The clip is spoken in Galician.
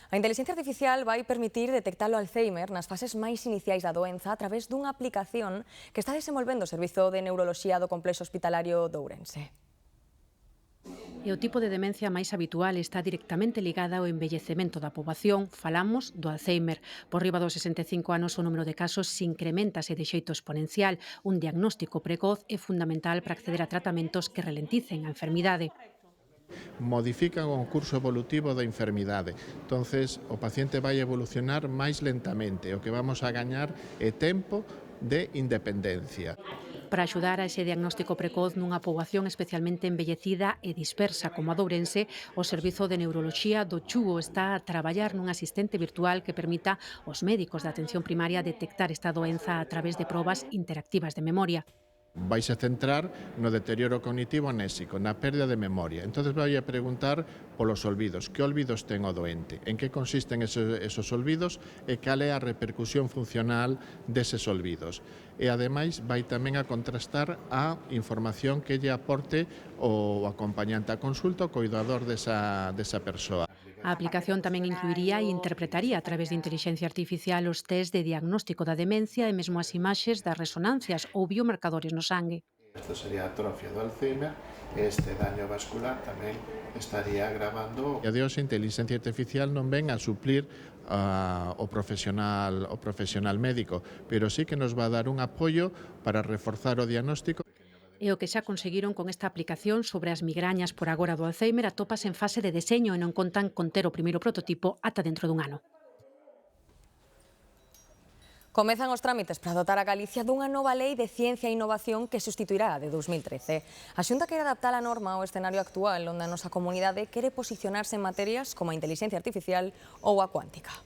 A inteligencia artificial vai permitir detectar o Alzheimer nas fases máis iniciais da doenza a través dunha aplicación que está desenvolvendo o Servizo de Neuroloxía do Complexo Hospitalario de Ourense. E o tipo de demencia máis habitual está directamente ligada ao envellecemento da poboación. Falamos do Alzheimer. Por riba dos 65 anos o número de casos se incrementase de xeito exponencial. Un diagnóstico precoz é fundamental para acceder a tratamentos que ralenticen a enfermidade. Modifican o curso evolutivo da enfermidade. Entonces, o paciente vai evolucionar máis lentamente. O que vamos a gañar é tempo de independencia. Para axudar a ese diagnóstico precoz nunha poboación especialmente envellecida e dispersa como a de Ourense, o Servizo de Neuroloxía do Chugo está a traballar nun asistente virtual que permita aos médicos da atención primaria detectar esta doenza a través de probas interactivas de memoria. Vais a centrar no deterioro cognitivo anésico, na perda de memoria. Entonces vai a preguntar polos olvidos. Que olvidos ten o doente? En que consisten esos olvidos e cal é a repercusión funcional deses olvidos? E ademais vai tamén a contrastar a información que lle aporte o acompañante a consulta, o cuidador desa persoa. A aplicación tamén incluiría e interpretaría a través de intelixencia artificial os test de diagnóstico da demencia e mesmo as imaxes das resonancias ou biomarcadores no sangue. Isto sería a atrofia do Alzheimer e este daño vascular tamén estaría agravando. E a Dios, a inteligencia artificial non ven a suplir o profesional médico, pero sí que nos va a dar un apoio para reforzar o diagnóstico. E o que xa conseguiron con esta aplicación sobre as migrañas por agora do Alzheimer atopas en fase de deseño e non contan con ter o primeiro prototipo ata dentro dun ano. Comezan os trámites para dotar a Galicia dunha nova lei de ciencia e innovación que sustituirá a de 2013. A Xunta quere adaptar a norma ao escenario actual, onde a nosa comunidade quere posicionarse en materias como a inteligencia artificial ou a cuántica.